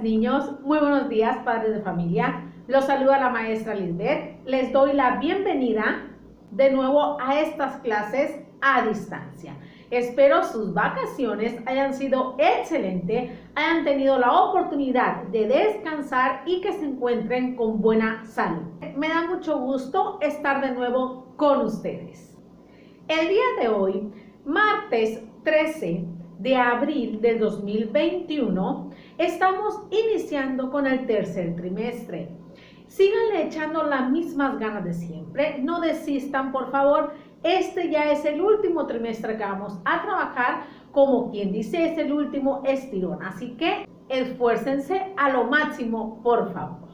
niños, muy buenos días padres de familia, los saluda la maestra Lisbeth, les doy la bienvenida de nuevo a estas clases a distancia. Espero sus vacaciones hayan sido excelentes, hayan tenido la oportunidad de descansar y que se encuentren con buena salud. Me da mucho gusto estar de nuevo con ustedes. El día de hoy, martes 13 de abril del 2021, estamos iniciando con el tercer trimestre. Síganle echando las mismas ganas de siempre, no desistan por favor. Este ya es el último trimestre que vamos a trabajar, como quien dice es el último estirón, así que esfuércense a lo máximo por favor.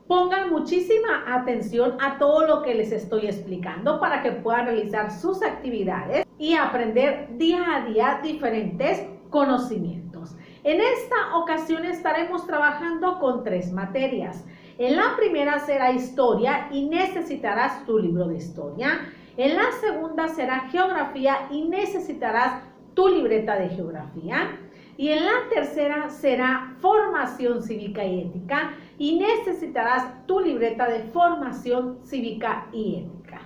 Pongan muchísima atención a todo lo que les estoy explicando para que puedan realizar sus actividades y aprender día a día diferentes conocimientos. En esta ocasión estaremos trabajando con 3 materias. En la primera será historia y necesitarás tu libro de historia. En la segunda será geografía y necesitarás tu libreta de geografía. Y en la tercera será formación cívica y ética y necesitarás tu libreta de formación cívica y ética.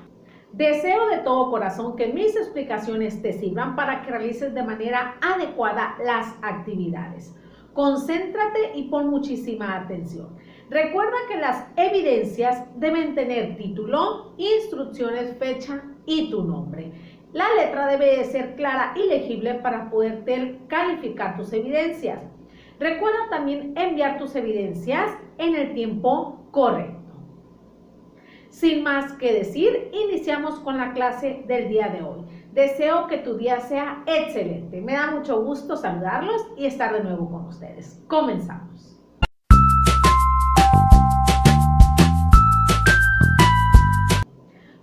Deseo de todo corazón que mis explicaciones te sirvan para que realices de manera adecuada las actividades. Concéntrate y pon muchísima atención. Recuerda que las evidencias deben tener título, instrucciones, fecha y tu nombre. La letra debe de ser clara y legible para poder calificar tus evidencias. Recuerda también enviar tus evidencias en el tiempo correcto. Sin más que decir, iniciamos con la clase del día de hoy. Deseo que tu día sea excelente. Me da mucho gusto saludarlos y estar de nuevo con ustedes. Comenzamos.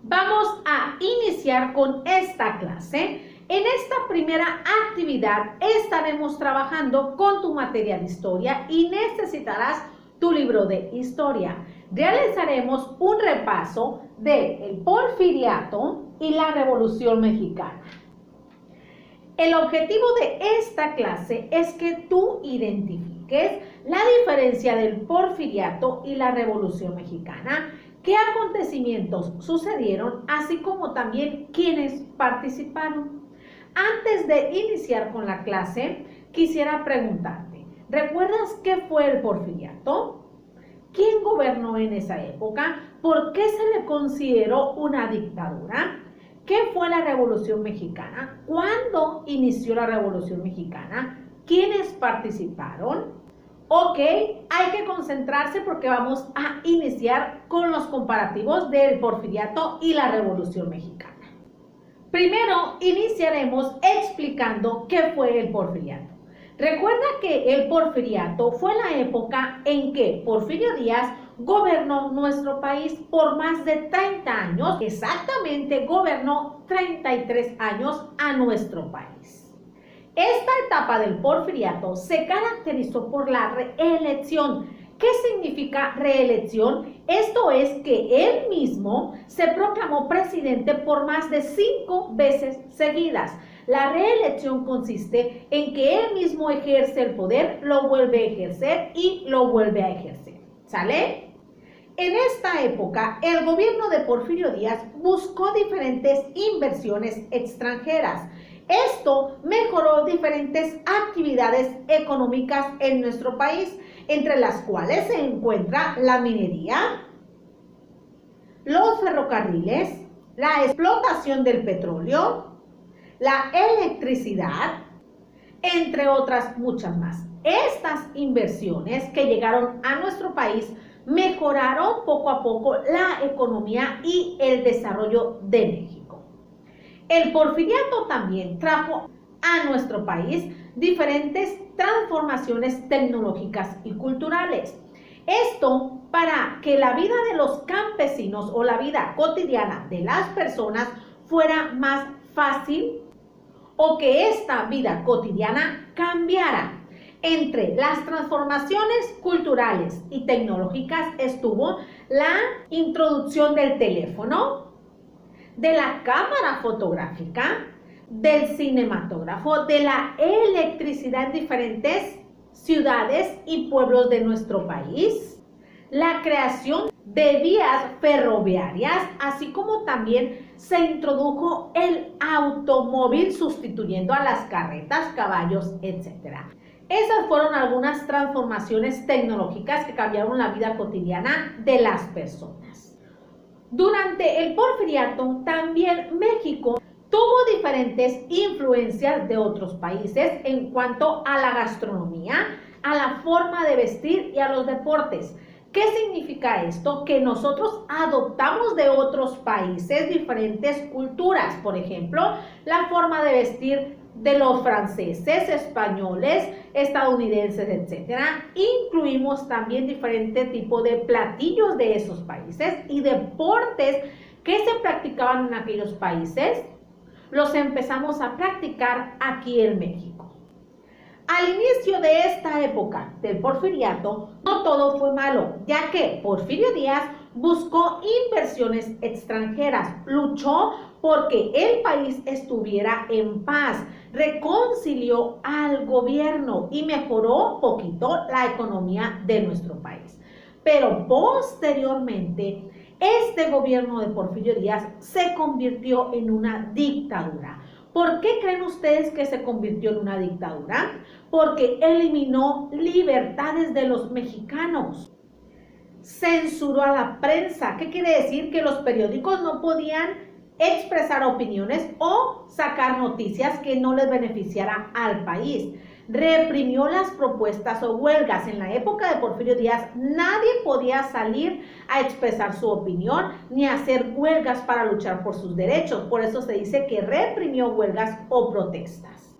Vamos a iniciar con esta clase. En esta primera actividad estaremos trabajando con tu materia de historia y necesitarás tu libro de historia. Realizaremos un repaso del Porfiriato y la Revolución Mexicana. El objetivo de esta clase es que tú identifiques la diferencia del Porfiriato y la Revolución Mexicana, qué acontecimientos sucedieron, así como también quiénes participaron. Antes de iniciar con la clase, quisiera preguntarte, ¿recuerdas qué fue el Porfiriato? ¿Quién gobernó en esa época? ¿Por qué se le consideró una dictadura? ¿Qué fue la Revolución Mexicana? ¿Cuándo inició la Revolución Mexicana? ¿Quiénes participaron? Ok, hay que concentrarse porque vamos a iniciar con los comparativos del Porfiriato y la Revolución Mexicana. Primero, iniciaremos explicando qué fue el Porfiriato. Recuerda que el Porfiriato fue la época en que Porfirio Díaz gobernó nuestro país por más de 30 años. Exactamente, gobernó 33 años a nuestro país. Esta etapa del Porfiriato se caracterizó por la reelección. ¿Qué significa reelección? Esto es que él mismo se proclamó presidente por más de 5 veces seguidas. La reelección consiste en que él mismo ejerce el poder, lo vuelve a ejercer y lo vuelve a ejercer. ¿Sale? En esta época, el gobierno de Porfirio Díaz buscó diferentes inversiones extranjeras. Esto mejoró diferentes actividades económicas en nuestro país, entre las cuales se encuentra la minería, los ferrocarriles, la explotación del petróleo, la electricidad, entre otras muchas más. Estas inversiones que llegaron a nuestro país mejoraron poco a poco la economía y el desarrollo de México. El Porfiriato también trajo a nuestro país diferentes transformaciones tecnológicas y culturales. Esto para que la vida de los campesinos o la vida cotidiana de las personas fuera más fácil o que esta vida cotidiana cambiara. Entre las transformaciones culturales y tecnológicas estuvo la introducción del teléfono, de la cámara fotográfica, del cinematógrafo, de la electricidad en diferentes ciudades y pueblos de nuestro país, la creación de vías ferroviarias, así como también se introdujo el automóvil sustituyendo a las carretas, caballos, etc. Esas fueron algunas transformaciones tecnológicas que cambiaron la vida cotidiana de las personas. Durante el Porfiriato, también México tuvo diferentes influencias de otros países en cuanto a la gastronomía, a la forma de vestir y a los deportes. ¿Qué significa esto? Que nosotros adoptamos de otros países diferentes culturas. Por ejemplo, la forma de vestir de los franceses, españoles, estadounidenses, etc. Incluimos también diferentes tipos de platillos de esos países y deportes que se practicaban en aquellos países. Los empezamos a practicar aquí en México. Al inicio de esta época del Porfiriato, no todo fue malo, ya que Porfirio Díaz buscó inversiones extranjeras, luchó porque el país estuviera en paz, reconcilió al gobierno y mejoró poquito la economía de nuestro país. Pero posteriormente, este gobierno de Porfirio Díaz se convirtió en una dictadura. ¿Por qué creen ustedes que se convirtió en una dictadura? Porque eliminó libertades de los mexicanos. Censuró a la prensa. ¿Qué quiere decir? Que los periódicos no podían expresar opiniones o sacar noticias que no les beneficiaran al país. Reprimió las propuestas o huelgas. En la época de Porfirio Díaz nadie podía salir a expresar su opinión ni hacer huelgas para luchar por sus derechos. Por eso se dice que reprimió huelgas o protestas.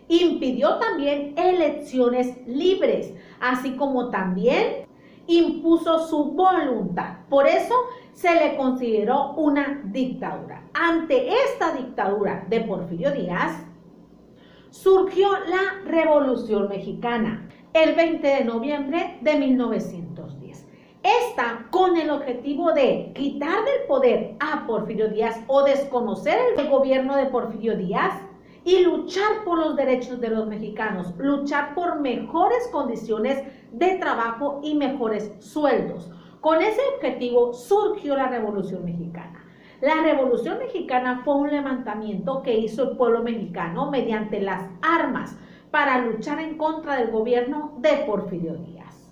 Impidió también elecciones libres, así como también impuso su voluntad. Por eso se le consideró una dictadura. Ante esta dictadura de Porfirio Díaz, surgió la Revolución Mexicana el 20 de noviembre de 1910. Esta con el objetivo de quitar del poder a Porfirio Díaz o desconocer el gobierno de Porfirio Díaz y luchar por los derechos de los mexicanos, luchar por mejores condiciones de trabajo y mejores sueldos. Con ese objetivo surgió la Revolución Mexicana. La Revolución Mexicana fue un levantamiento que hizo el pueblo mexicano mediante las armas para luchar en contra del gobierno de Porfirio Díaz.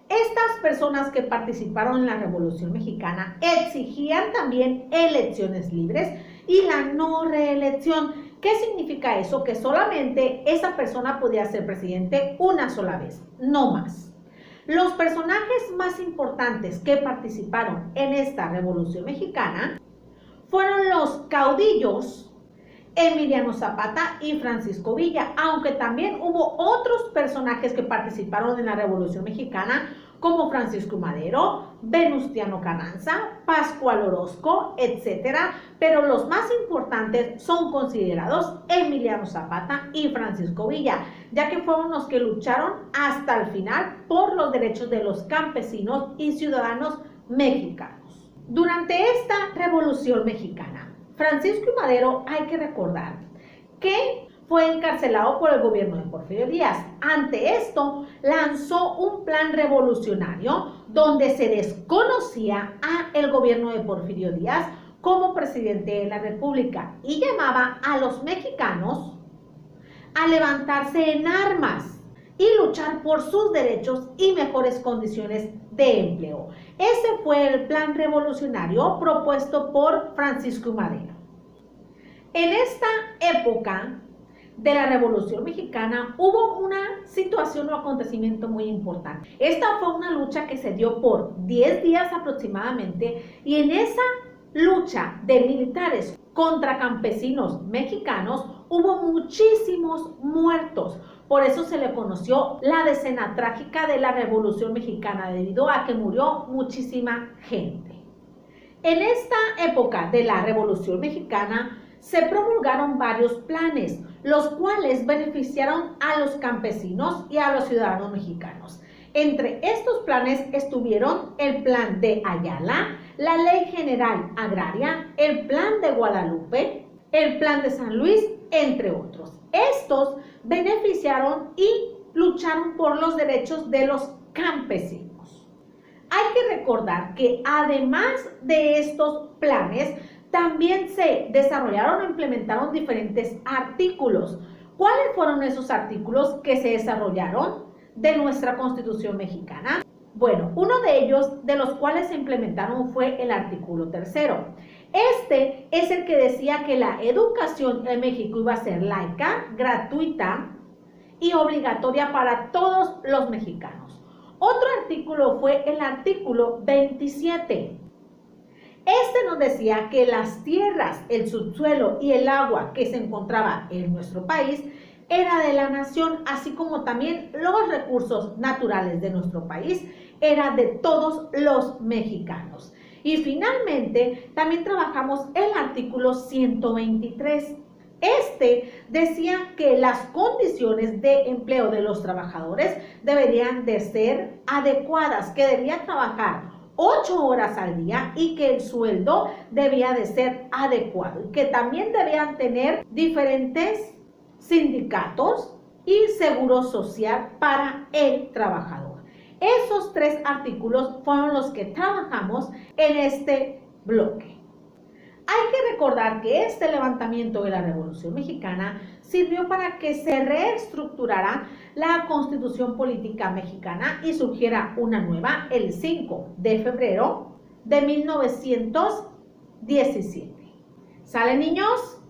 Estas personas que participaron en la Revolución Mexicana exigían también elecciones libres y la no reelección. ¿Qué significa eso? Que solamente esa persona podía ser presidente una sola vez, no más. Los personajes más importantes que participaron en esta Revolución Mexicana fueron los caudillos Emiliano Zapata y Francisco Villa, aunque también hubo otros personajes que participaron en la Revolución Mexicana, como Francisco Madero, Venustiano Carranza, Pascual Orozco, etc. Pero los más importantes son considerados Emiliano Zapata y Francisco Villa, ya que fueron los que lucharon hasta el final por los derechos de los campesinos y ciudadanos mexicanos. Durante esta Revolución Mexicana, Francisco y Madero, hay que recordar que fue encarcelado por el gobierno de Porfirio Díaz. Ante esto, lanzó un plan revolucionario donde se desconocía al gobierno de Porfirio Díaz como presidente de la República y llamaba a los mexicanos a levantarse en armas y luchar por sus derechos y mejores condiciones de empleo. Ese fue el plan revolucionario propuesto por Francisco y Madero. En esta época de la Revolución Mexicana hubo una situación o acontecimiento muy importante. Esta fue una lucha que se dio por 10 días aproximadamente y en esa lucha de militares contra campesinos mexicanos hubo muchísimos muertos. Por eso se le conoció la decena trágica de la Revolución Mexicana, debido a que murió muchísima gente. En esta época de la Revolución Mexicana se promulgaron varios planes, los cuales beneficiaron a los campesinos y a los ciudadanos mexicanos. Entre estos planes estuvieron el Plan de Ayala, la Ley General Agraria, el Plan de Guadalupe, el Plan de San Luis, entre otros. Estos beneficiaron y lucharon por los derechos de los campesinos. Hay que recordar que además de estos planes, también se desarrollaron o implementaron diferentes artículos. ¿Cuáles fueron esos artículos que se desarrollaron de nuestra Constitución mexicana? Bueno, uno de ellos, de los cuales se implementaron, fue el artículo 3º. Este es el que decía que la educación en México iba a ser laica, gratuita y obligatoria para todos los mexicanos. Otro artículo fue el artículo 27. Este nos decía que las tierras, el subsuelo y el agua que se encontraba en nuestro país era de la nación, así como también los recursos naturales de nuestro país era de todos los mexicanos. Y finalmente también trabajamos el artículo 123. Este decía que las condiciones de empleo de los trabajadores deberían de ser adecuadas, que debían trabajar 8 horas al día y que el sueldo debía de ser adecuado y que también debían tener diferentes sindicatos y seguro social para el trabajador. Esos 3 artículos fueron los que trabajamos en este bloque. Hay que recordar que este levantamiento de la Revolución Mexicana sirvió para que se reestructurara la Constitución Política Mexicana y surgiera una nueva el 5 de febrero de 1917. ¿Sale, niños?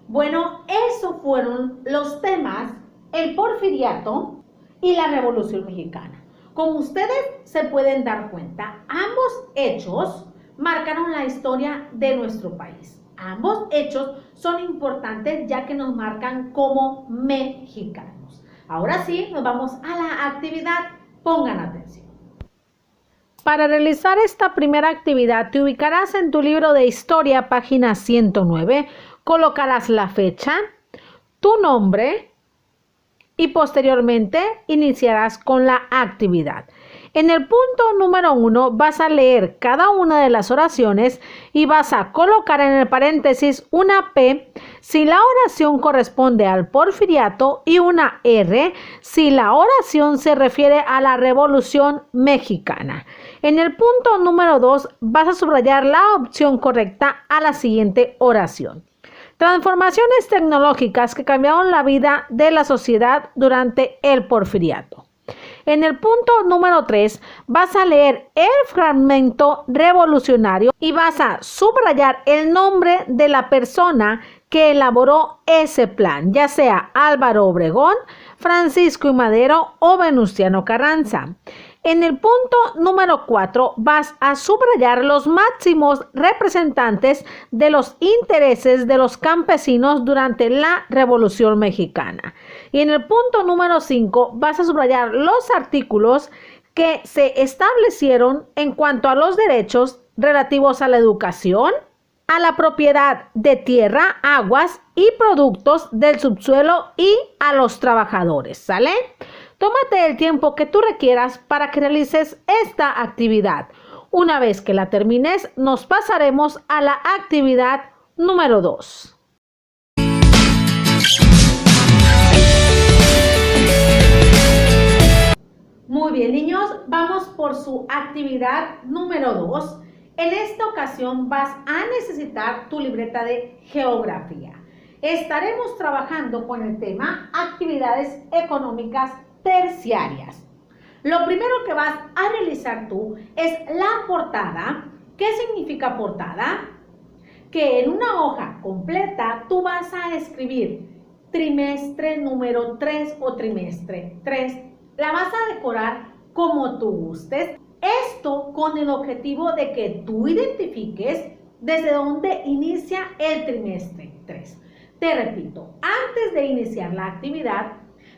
Bueno, esos fueron los temas, el porfiriato y la Revolución Mexicana. Como ustedes se pueden dar cuenta, ambos hechos marcaron la historia de nuestro país. Ambos hechos son importantes ya que nos marcan como mexicanos. Ahora sí, nos vamos a la actividad. Pongan atención. Para realizar esta primera actividad, te ubicarás en tu libro de historia, página 109, colocarás la fecha, tu nombre y posteriormente iniciarás con la actividad. En el punto número 1 vas a leer cada una de las oraciones y vas a colocar en el paréntesis una P si la oración corresponde al porfiriato y una R si la oración se refiere a la Revolución Mexicana. En el punto número 2 vas a subrayar la opción correcta a la siguiente oración. Transformaciones tecnológicas que cambiaron la vida de la sociedad durante el porfiriato. En el punto número 3 vas a leer el fragmento revolucionario y vas a subrayar el nombre de la persona que elaboró ese plan, ya sea Álvaro Obregón, Francisco I. Madero o Venustiano Carranza. En el punto número 4 vas a subrayar los máximos representantes de los intereses de los campesinos durante la Revolución Mexicana. Y en el punto número 5 vas a subrayar los artículos que se establecieron en cuanto a los derechos relativos a la educación, a la propiedad de tierra, aguas y productos del subsuelo y a los trabajadores, ¿sale? Tómate el tiempo que tú requieras para que realices esta actividad. Una vez que la termines, nos pasaremos a la actividad número 2. Muy bien, niños, vamos por su actividad número 2. En esta ocasión vas a necesitar tu libreta de geografía. Estaremos trabajando con el tema actividades económicas terciarias. Lo primero que vas a realizar tú es la portada. ¿Qué significa portada? Que en una hoja completa tú vas a escribir trimestre número 3 o trimestre 3. La vas a decorar como tú gustes. Esto con el objetivo de que tú identifiques desde dónde inicia el trimestre 3. Te repito, antes de iniciar la actividad,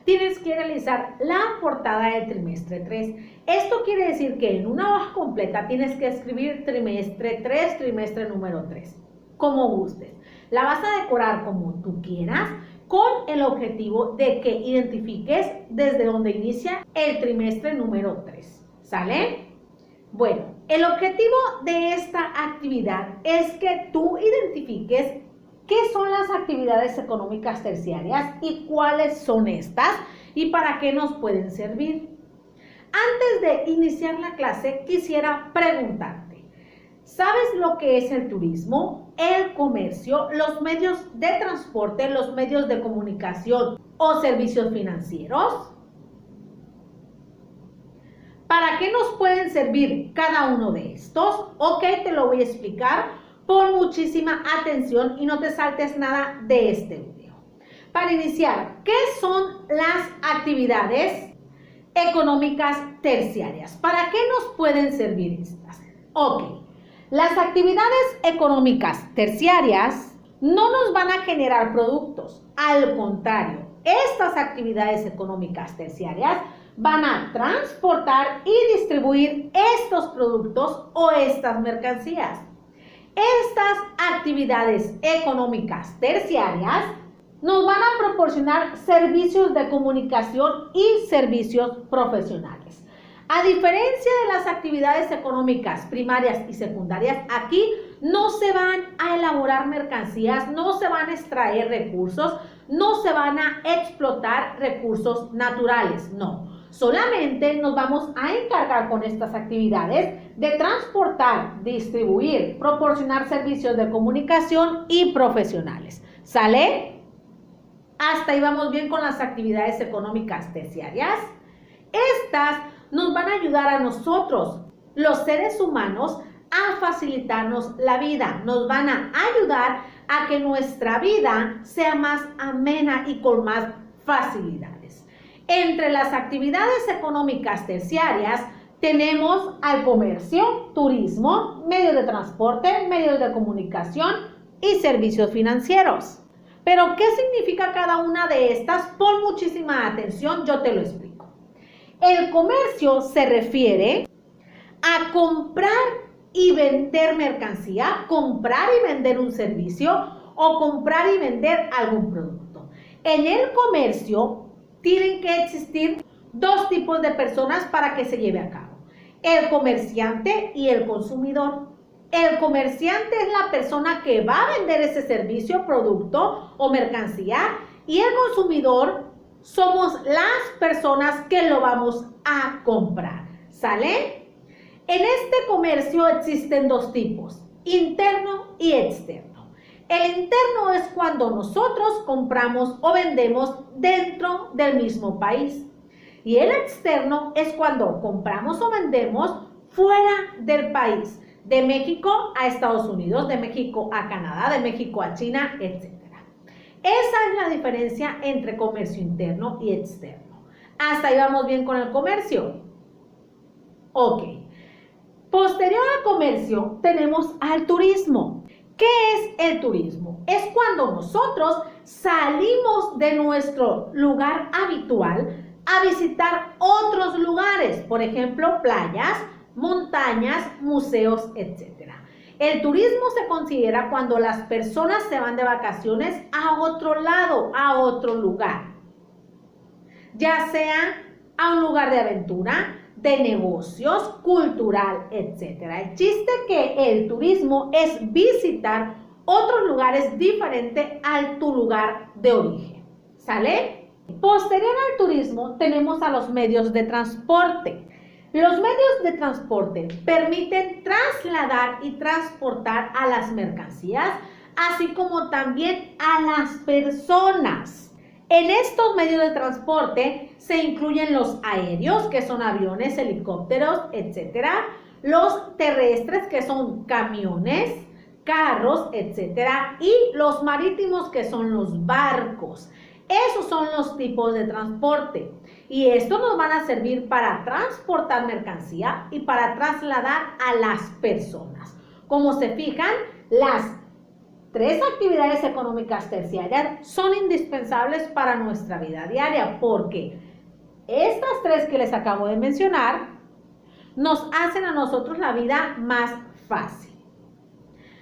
tienes que realizar la portada del trimestre 3. Esto quiere decir que en una hoja completa tienes que escribir trimestre 3, trimestre número 3, como gustes. La vas a decorar como tú quieras, con el objetivo de que identifiques desde dónde inicia el trimestre número 3. ¿Sale? Bueno, el objetivo de esta actividad es que tú identifiques qué son las actividades económicas terciarias y cuáles son estas. y para qué nos pueden servir. Antes de iniciar la clase, quisiera preguntarte, ¿sabes lo que es el turismo, el comercio, los medios de transporte, los medios de comunicación o servicios financieros? ¿Para qué nos pueden servir cada uno de estos? Ok, te lo voy a explicar. Pon muchísima atención y no te saltes nada de este video. Para iniciar, ¿qué son las actividades económicas terciarias? ¿Para qué nos pueden servir estas? Ok, las actividades económicas terciarias no nos van a generar productos. Al contrario, estas actividades económicas terciarias van a transportar y distribuir estos productos o estas mercancías. Estas actividades económicas terciarias nos van a proporcionar servicios de comunicación y servicios profesionales. A diferencia de las actividades económicas primarias y secundarias, aquí no se van a elaborar mercancías, no se van a extraer recursos, no se van a explotar recursos naturales, no. Solamente nos vamos a encargar con estas actividades de transportar, distribuir, proporcionar servicios de comunicación y profesionales. ¿Sale? Hasta ahí vamos bien con las actividades económicas terciarias. Estas nos van a ayudar a nosotros, los seres humanos, a facilitarnos la vida. Nos van a ayudar a que nuestra vida sea más amena y con más facilidades. Entre las actividades económicas terciarias tenemos al comercio, turismo, medios de transporte, medios de comunicación y servicios financieros. Pero, ¿qué significa cada una de estas? Pon muchísima atención, yo te lo explico. El comercio se refiere a comprar y vender mercancía, comprar y vender un servicio o comprar y vender algún producto. En el comercio tienen que existir dos tipos de personas para que se lleve a cabo: el comerciante y el consumidor. El comerciante es la persona que va a vender ese servicio, producto o mercancía, y el consumidor somos las personas que lo vamos a comprar. ¿Sale? En este comercio existen dos tipos: interno y externo. El interno es cuando nosotros compramos o vendemos dentro del mismo país. Y el externo es cuando compramos o vendemos fuera del país. De México a Estados Unidos, de México a Canadá, de México a China, etc. Esa es la diferencia entre comercio interno y externo. Hasta ahí vamos bien con el comercio. Ok. Posterior al comercio tenemos al turismo. ¿Qué es el turismo? Es cuando nosotros salimos de nuestro lugar habitual a visitar otros lugares, por ejemplo, playas, montañas, museos, etc. El turismo se considera cuando las personas se van de vacaciones a otro lado, a otro lugar, ya sea a un lugar de aventura, de negocios, cultural, etc. El chiste que el turismo es visitar otros lugares diferentes a tu lugar de origen. ¿Sale? Posterior al turismo tenemos a los medios de transporte. Los medios de transporte permiten trasladar y transportar a las mercancías, así como también a las personas. En estos medios de transporte se incluyen los aéreos, que son aviones, helicópteros, etc. Los terrestres, que son camiones, carros, etc. Y los marítimos, que son los barcos. Esos son los tipos de transporte. Y estos nos van a servir para transportar mercancía y para trasladar a las personas. Como se fijan, las tres actividades económicas terciarias son indispensables para nuestra vida diaria, porque estas tres que les acabo de mencionar nos hacen a nosotros la vida más fácil.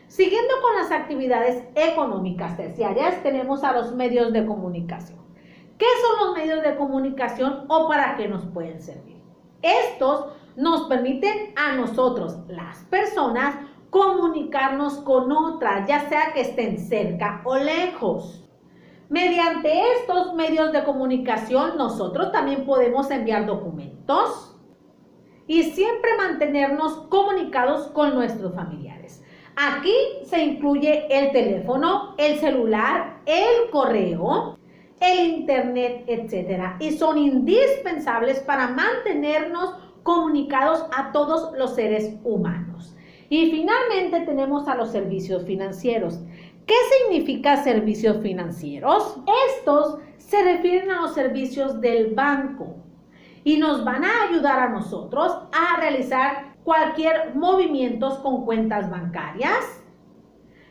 Siguiendo con las actividades económicas terciarias, tenemos a los medios de comunicación. ¿Qué son los medios de comunicación o para qué nos pueden servir? Estos nos permiten a nosotros, las personas, comunicarnos con otras, ya sea que estén cerca o lejos. Mediante estos medios de comunicación, nosotros también podemos enviar documentos y siempre mantenernos comunicados con nuestros familiares. Aquí se incluye el teléfono, el celular, el correo, el internet, etc. Y son indispensables para mantenernos comunicados a todos los seres humanos. Y finalmente tenemos a los servicios financieros. ¿Qué significa servicios financieros? Estos se refieren a los servicios del banco y nos van a ayudar a nosotros a realizar cualquier movimiento con cuentas bancarias,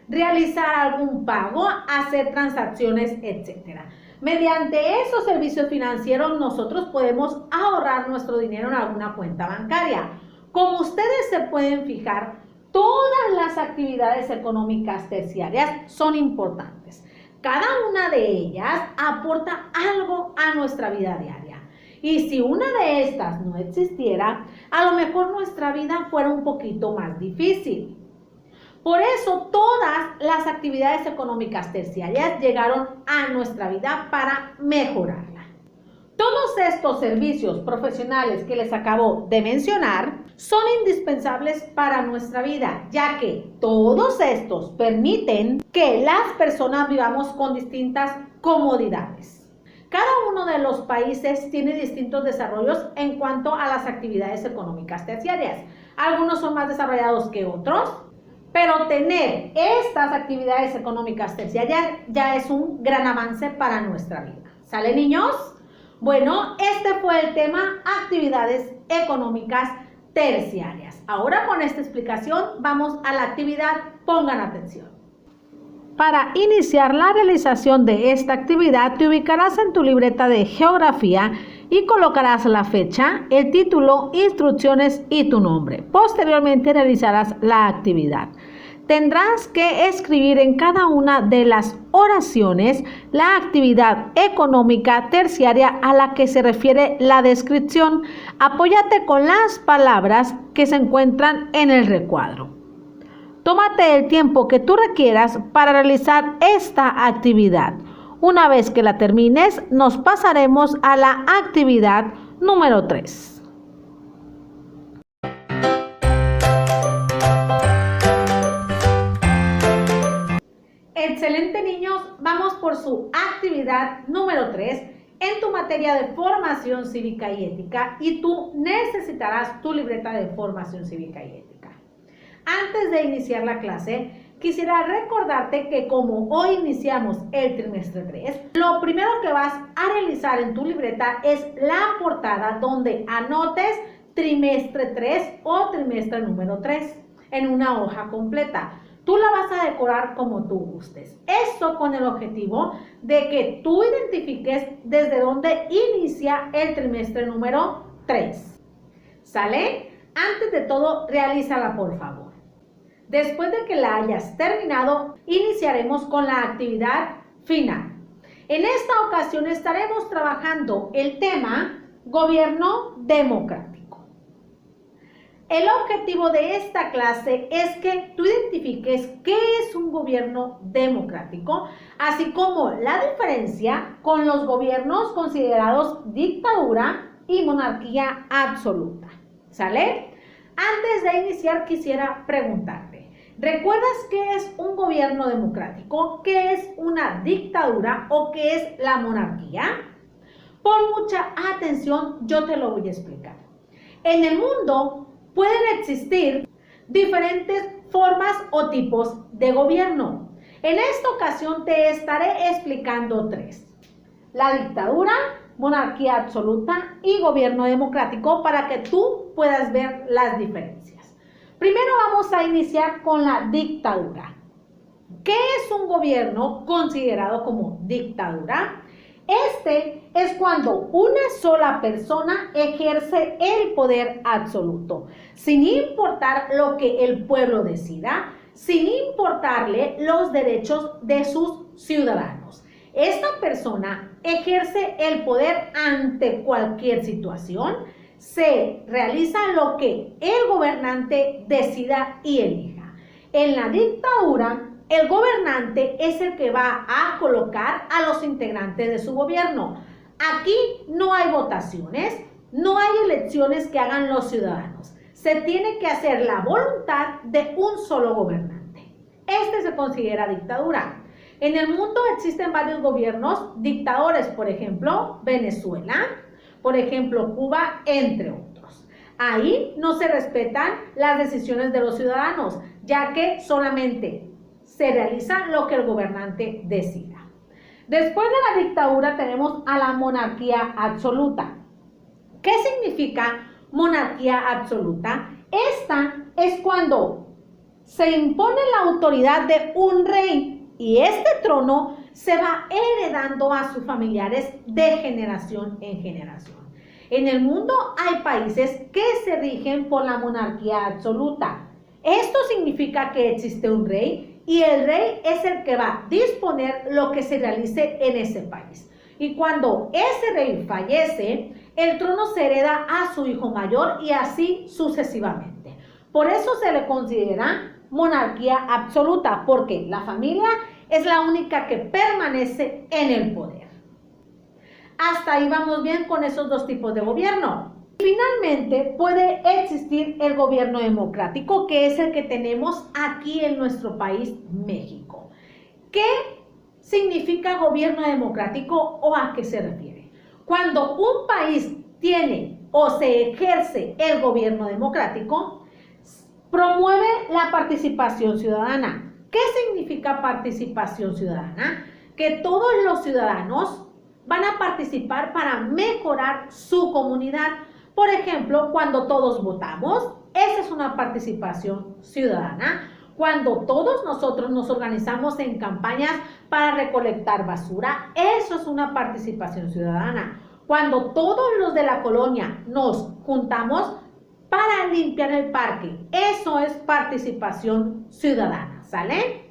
realizar algún pago, hacer transacciones, etc. Mediante esos servicios financieros nosotros podemos ahorrar nuestro dinero en alguna cuenta bancaria. Como ustedes se pueden fijar, todas las actividades económicas terciarias son importantes. Cada una de ellas aporta algo a nuestra vida diaria. Y si una de estas no existiera, a lo mejor nuestra vida fuera un poquito más difícil. Por eso todas las actividades económicas terciarias llegaron a nuestra vida para mejorarla. Todos estos servicios profesionales que les acabo de mencionar son indispensables para nuestra vida, ya que todos estos permiten que las personas vivamos con distintas comodidades. Cada uno de los países tiene distintos desarrollos en cuanto a las actividades económicas terciarias. Algunos son más desarrollados que otros, pero tener estas actividades económicas terciarias ya es un gran avance para nuestra vida. ¿Sale, niños? Bueno, este fue el tema actividades económicas terciarias. Ahora con esta explicación vamos a la actividad, pongan atención. Para iniciar la realización de esta actividad, te ubicarás en tu libreta de geografía y colocarás la fecha, el título, instrucciones y tu nombre. Posteriormente realizarás la actividad. Tendrás que escribir en cada una de las oraciones la actividad económica terciaria a la que se refiere la descripción. Apóyate con las palabras que se encuentran en el recuadro. Tómate el tiempo que tú requieras para realizar esta actividad. Una vez que la termines, nos pasaremos a la actividad número 3. Excelente, niños, vamos por su actividad número 3 en tu materia de formación cívica y ética, y tú necesitarás tu libreta de formación cívica y ética. Antes de iniciar la clase, quisiera recordarte que como hoy iniciamos el trimestre 3, lo primero que vas a realizar en tu libreta es la portada donde anotes trimestre 3 o trimestre número 3 en una hoja completa. Tú la vas a decorar como tú gustes. Esto con el objetivo de que tú identifiques desde dónde inicia el trimestre número 3. ¿Sale? Antes de todo, realízala por favor. Después de que la hayas terminado, iniciaremos con la actividad final. En esta ocasión estaremos trabajando el tema Gobierno Democrático. El objetivo de esta clase es que tú identifiques qué es un gobierno democrático, así como la diferencia con los gobiernos considerados dictadura y monarquía absoluta. ¿Sale? Antes de iniciar quisiera preguntarte, ¿recuerdas qué es un gobierno democrático, qué es una dictadura o qué es la monarquía? Pon mucha atención, yo te lo voy a explicar. En el mundo pueden existir diferentes formas o tipos de gobierno. En esta ocasión te estaré explicando 3. La dictadura, monarquía absoluta y gobierno democrático, para que tú puedas ver las diferencias. Primero vamos a iniciar con la dictadura. ¿Qué es un gobierno considerado como dictadura? Este es cuando una sola persona ejerce el poder absoluto, sin importar lo que el pueblo decida, sin importarle los derechos de sus ciudadanos. Esta persona ejerce el poder ante cualquier situación, se realiza lo que el gobernante decida y elija. En la dictadura, el gobernante es el que va a colocar a los integrantes de su gobierno. Aquí no hay votaciones, no hay elecciones que hagan los ciudadanos. Se tiene que hacer la voluntad de un solo gobernante. Este se considera dictadura. En el mundo existen varios gobiernos dictadores, por ejemplo, Venezuela, por ejemplo, Cuba, entre otros. Ahí no se respetan las decisiones de los ciudadanos, ya que solamente se realiza lo que el gobernante decida. Después de la dictadura tenemos a la monarquía absoluta. ¿Qué significa monarquía absoluta? Esta es cuando se impone la autoridad de un rey y este trono se va heredando a sus familiares de generación en generación. En el mundo hay países que se rigen por la monarquía absoluta. Esto significa que existe un rey y el rey es el que va a disponer lo que se realice en ese país. Y cuando ese rey fallece, el trono se hereda a su hijo mayor y así sucesivamente. Por eso se le considera monarquía absoluta, porque la familia es la única que permanece en el poder. Hasta ahí vamos bien con esos dos tipos de gobierno. Finalmente puede existir el gobierno democrático, que es el que tenemos aquí en nuestro país, México. ¿Qué significa gobierno democrático o a qué se refiere? Cuando un país tiene o se ejerce el gobierno democrático, promueve la participación ciudadana. ¿Qué significa participación ciudadana? Que todos los ciudadanos van a participar para mejorar su comunidad. Por ejemplo, cuando todos votamos, esa es una participación ciudadana. Cuando todos nosotros nos organizamos en campañas para recolectar basura, eso es una participación ciudadana. Cuando todos los de la colonia nos juntamos para limpiar el parque, eso es participación ciudadana, ¿sale?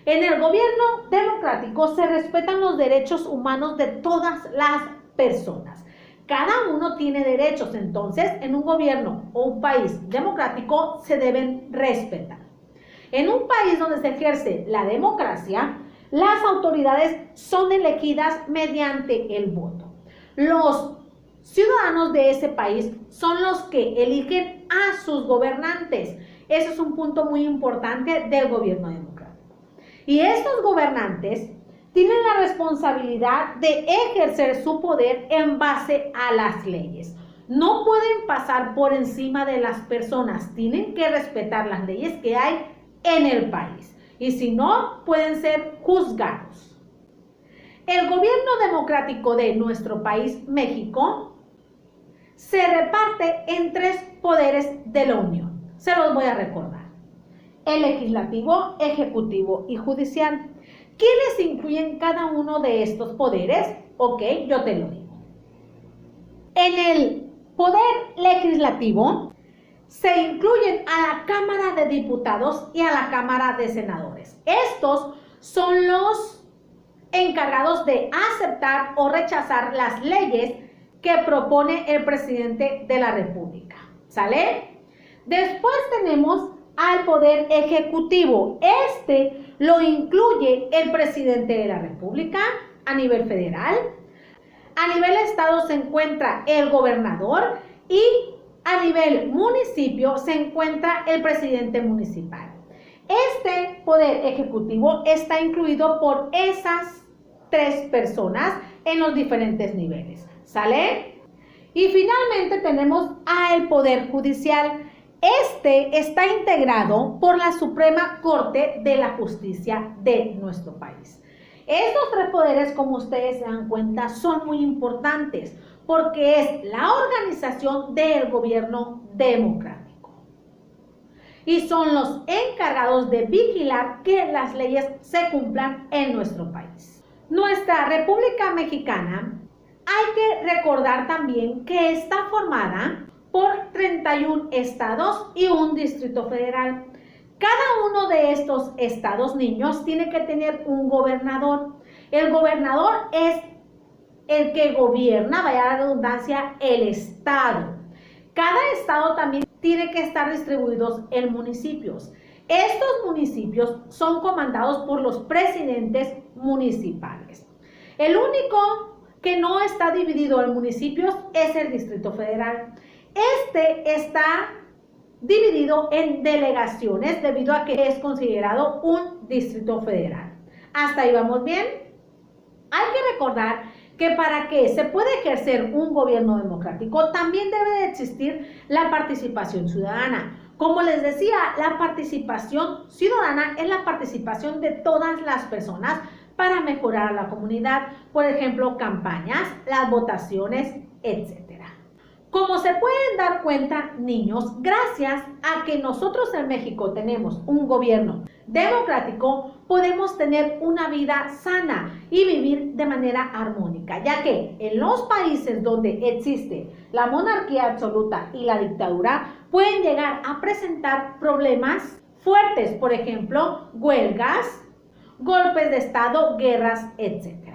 En el gobierno democrático se respetan los derechos humanos de todas las personas. Cada uno tiene derechos, entonces en un gobierno o un país democrático se deben respetar. En un país donde se ejerce la democracia, las autoridades son elegidas mediante el voto. Los ciudadanos de ese país son los que eligen a sus gobernantes. Eso es un punto muy importante del gobierno democrático. Y estos gobernantes tienen la responsabilidad de ejercer su poder en base a las leyes. No pueden pasar por encima de las personas, tienen que respetar las leyes que hay en el país. Y si no, pueden ser juzgados. El gobierno democrático de nuestro país, México, se reparte en 3 poderes de la Unión. Se los voy a recordar. El legislativo, ejecutivo y judicial. ¿Quiénes incluyen cada uno de estos poderes? Ok, yo te lo digo. En el poder legislativo se incluyen a la Cámara de Diputados y a la Cámara de Senadores. Estos son los encargados de aceptar o rechazar las leyes que propone el presidente de la República. ¿Sale? Después tenemos al poder ejecutivo. Este lo incluye el presidente de la República a nivel federal. A nivel estado se encuentra el gobernador y a nivel municipio se encuentra el presidente municipal. Este poder ejecutivo está incluido por esas 3 personas en los diferentes niveles. ¿Sale? Y finalmente tenemos al poder judicial. Este está integrado por la Suprema Corte de la Justicia de nuestro país. Estos 3 poderes, como ustedes se dan cuenta, son muy importantes porque es la organización del gobierno democrático. Y son los encargados de vigilar que las leyes se cumplan en nuestro país. Nuestra República Mexicana, hay que recordar también que está formada por 31 estados y un distrito federal. Cada uno de estos estados, niños, tiene que tener un gobernador. El gobernador es el que gobierna, vaya la redundancia, el estado. Cada estado también tiene que estar distribuidos en municipios. Estos municipios son comandados por los presidentes municipales. El único que no está dividido en municipios es el Distrito Federal. Este está dividido en delegaciones debido a que es considerado un distrito federal. ¿Hasta ahí vamos bien? Hay que recordar que para que se pueda ejercer un gobierno democrático también debe de existir la participación ciudadana. Como les decía, la participación ciudadana es la participación de todas las personas para mejorar a la comunidad, por ejemplo, campañas, las votaciones, etc. Como se pueden dar cuenta, niños, gracias a que nosotros en México tenemos un gobierno democrático, podemos tener una vida sana y vivir de manera armónica, ya que en los países donde existe la monarquía absoluta y la dictadura, pueden llegar a presentar problemas fuertes, por ejemplo, huelgas, golpes de estado, guerras, etc.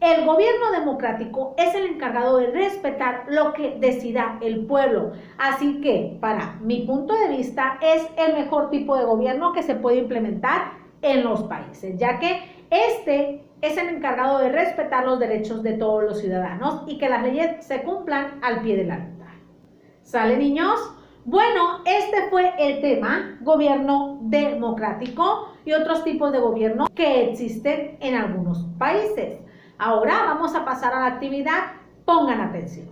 El gobierno democrático es el encargado de respetar lo que decida el pueblo. Así que, para mi punto de vista, es el mejor tipo de gobierno que se puede implementar en los países, ya que este es el encargado de respetar los derechos de todos los ciudadanos y que las leyes se cumplan al pie de la letra. ¿Sale, niños? Bueno, este fue el tema gobierno democrático y otros tipos de gobierno que existen en algunos países. Ahora vamos a pasar a la actividad. Pongan atención.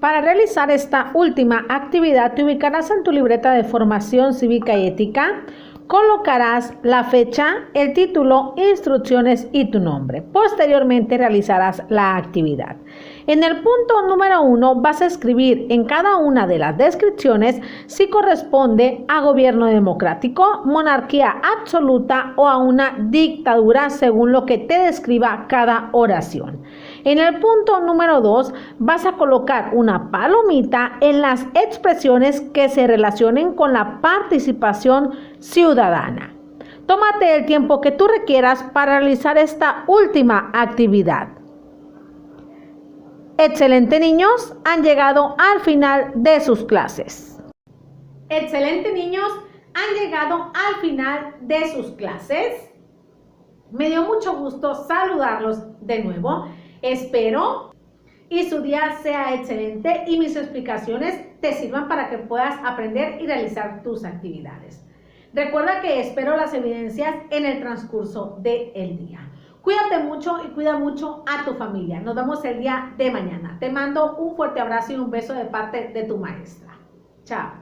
Para realizar esta última actividad, te ubicarás en tu libreta de formación cívica y ética. Colocarás la fecha, el título, instrucciones y tu nombre. Posteriormente realizarás la actividad. En el punto número 1 vas a escribir en cada una de las descripciones si corresponde a gobierno democrático, monarquía absoluta o a una dictadura según lo que te describa cada oración. En el punto número 2 vas a colocar una palomita en las expresiones que se relacionen con la participación ciudadana. Tómate el tiempo que tú requieras para realizar esta última actividad. Excelente, niños, han llegado al final de sus clases. Excelente, niños, han llegado al final de sus clases. Me dio mucho gusto saludarlos de nuevo. Espero y su día sea excelente y mis explicaciones te sirvan para que puedas aprender y realizar tus actividades. Recuerda que espero las evidencias en el transcurso del día. Cuídate mucho y cuida mucho a tu familia. Nos vemos el día de mañana. Te mando un fuerte abrazo y un beso de parte de tu maestra. Chao.